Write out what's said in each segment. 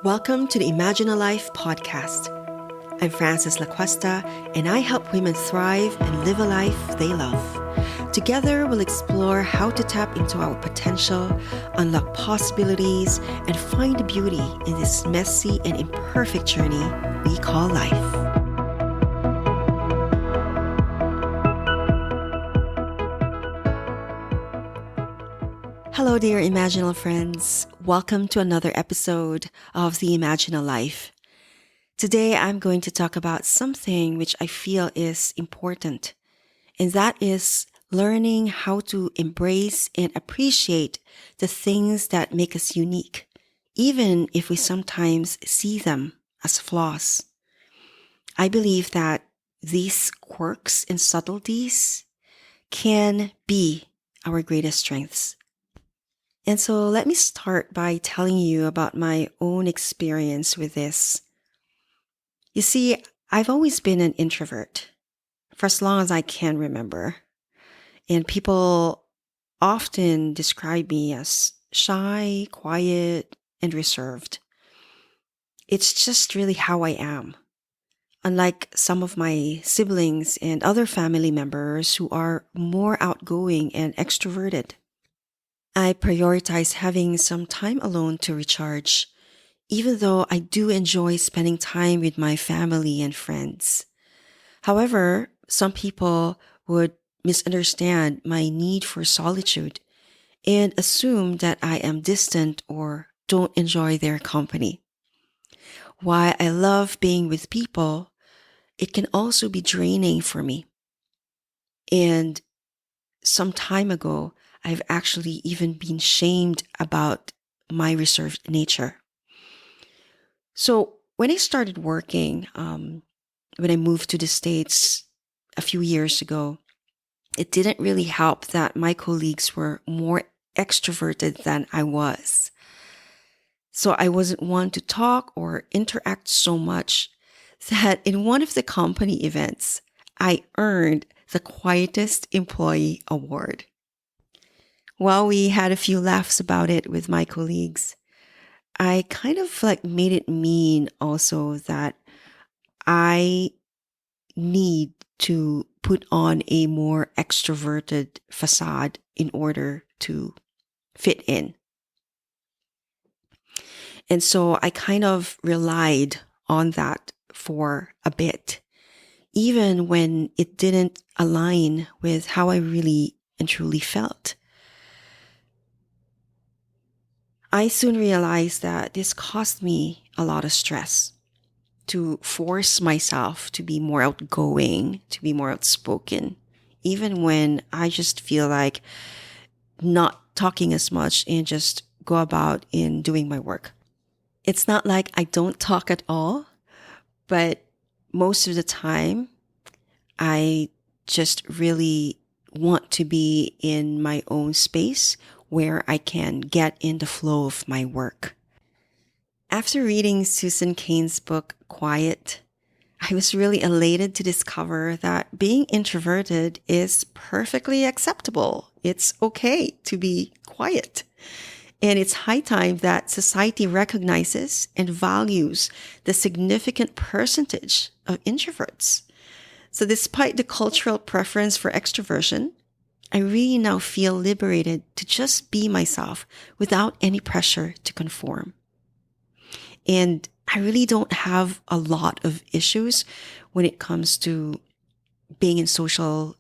Welcome to the Imaginal Life podcast. I'm Frances LaCuesta, and I help women thrive and live a life they love. Together, we'll explore how to tap into our potential, unlock possibilities, and find beauty in this messy and imperfect journey we call life. Hello, dear Imaginal friends. Welcome to another episode of the Imaginal Life. Today, I'm going to talk about something which I feel is important, and that is learning how to embrace and appreciate the things that make us unique, even if we sometimes see them as flaws. I believe that these quirks and subtleties can be our greatest strengths. And so let me start by telling you about my own experience with this. You see, I've always been an introvert for as long as I can remember. And people often describe me as shy, quiet, and reserved. It's just really how I am. Unlike some of my siblings and other family members who are more outgoing and extroverted. I prioritize having some time alone to recharge, even though I do enjoy spending time with my family and friends. However, some people would misunderstand my need for solitude and assume that I am distant or don't enjoy their company. While I love being with people, it can also be draining for me. And some time ago, I've actually even been shamed about my reserved nature. So when I started working, when I moved to the States a few years ago, it didn't really help that my colleagues were more extroverted than I was. So I wasn't one to talk or interact so much that in one of the company events, I earned the quietest employee award. While we had a few laughs about it with my colleagues, I kind of made it mean also that I need to put on a more extroverted facade in order to fit in. And so I kind of relied on that for a bit, even when it didn't align with how I really and truly felt. I soon realized that this caused me a lot of stress to force myself to be more outgoing, to be more outspoken, even when I just feel like not talking as much and just go about in doing my work. It's not like I don't talk at all, but most of the time, I just really want to be in my own space where I can get in the flow of my work. After reading Susan Cain's book, Quiet, I was really elated to discover that being introverted is perfectly acceptable. It's okay to be quiet. And it's high time that society recognizes and values the significant percentage of introverts. So despite the cultural preference for extroversion, I really now feel liberated to just be myself without any pressure to conform. And I really don't have a lot of issues when it comes to being in social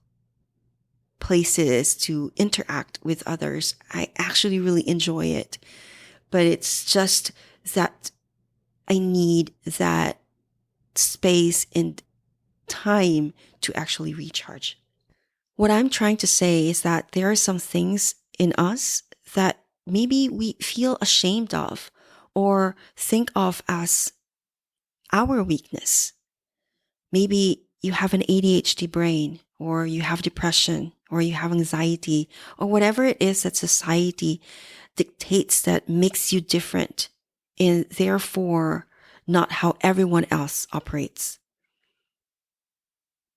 places to interact with others. I actually really enjoy it. But it's just that I need that space and time to actually recharge. What I'm trying to say is that there are some things in us that maybe we feel ashamed of or think of as our weakness. Maybe you have an ADHD brain, or you have depression, or you have anxiety, or whatever it is that society dictates that makes you different and therefore not how everyone else operates.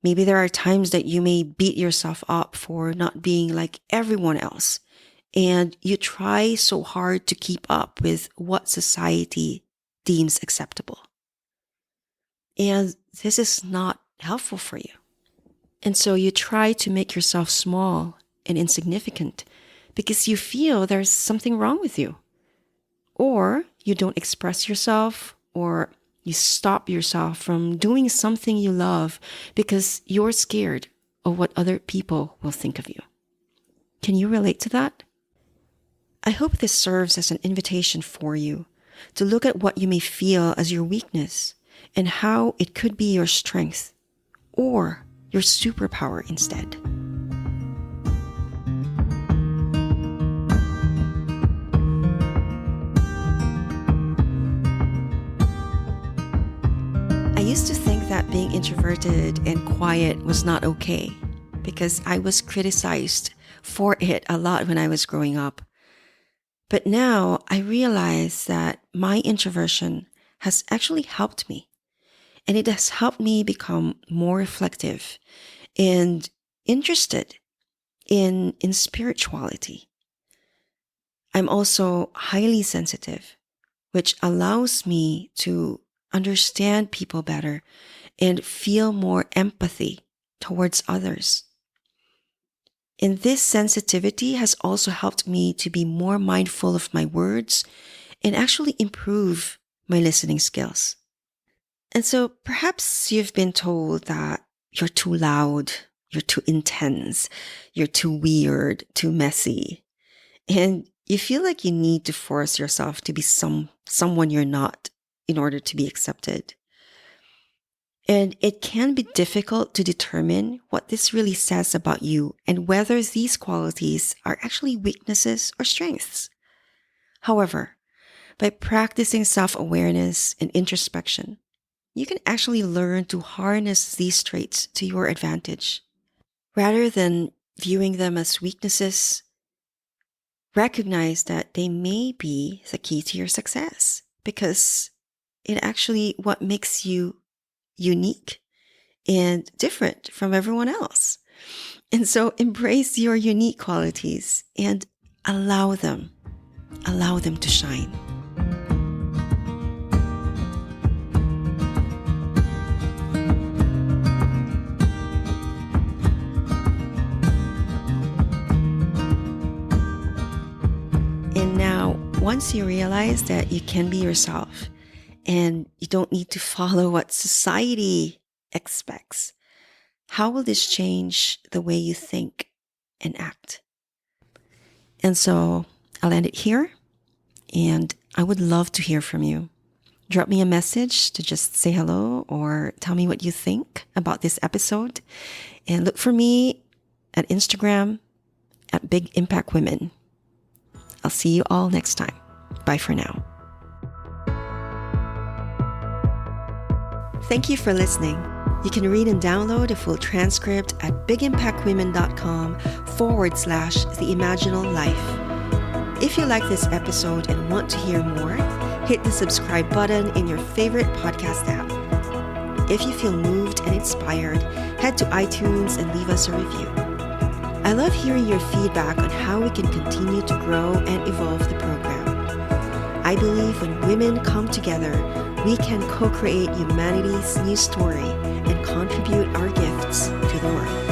Maybe there are times that you may beat yourself up for not being like everyone else, and you try so hard to keep up with what society deems acceptable. And this is not helpful for you. And so you try to make yourself small and insignificant because you feel there's something wrong with you. Or you don't express yourself, or you stop yourself from doing something you love because you're scared of what other people will think of you. Can you relate to that? I hope this serves as an invitation for you to look at what you may feel as your weakness and how it could be your strength or your superpower instead. I used to think that being introverted and quiet was not okay because I was criticized for it a lot when I was growing up. But now I realize that my introversion has actually helped me, and it has helped me become more reflective and interested in spirituality. I'm also highly sensitive, which allows me to understand people better and feel more empathy towards others. And this sensitivity has also helped me to be more mindful of my words and actually improve my listening skills. And so perhaps you've been told that you're too loud, you're too intense, you're too weird, too messy. And you feel like you need to force yourself to be someone you're not in order to be accepted. And it can be difficult to determine what this really says about you and whether these qualities are actually weaknesses or strengths. However, by practicing self-awareness and introspection, you can actually learn to harness these traits to your advantage. Rather than viewing them as weaknesses, recognize that they may be the key to your success because it actually what makes you unique and different from everyone else. And so embrace your unique qualities and allow them to shine. And now, once you realize that you can be yourself and you don't need to follow what society expects, how will this change the way you think and act? And so I'll end it here, and I would love to hear from you. Drop me a message to just say hello or tell me what you think about this episode. And look for me at Instagram at Big Impact Women. I'll see you all next time. Bye for now. Thank you for listening. You can read and download a full transcript at bigimpactwomen.com/The Imaginal Life. If you like this episode and want to hear more, hit the subscribe button in your favorite podcast app. If you feel moved and inspired, head to iTunes and leave us a review. I love hearing your feedback on how we can continue to grow and evolve the program. I believe when women come together, we can co-create humanity's new story and contribute our gifts to the world.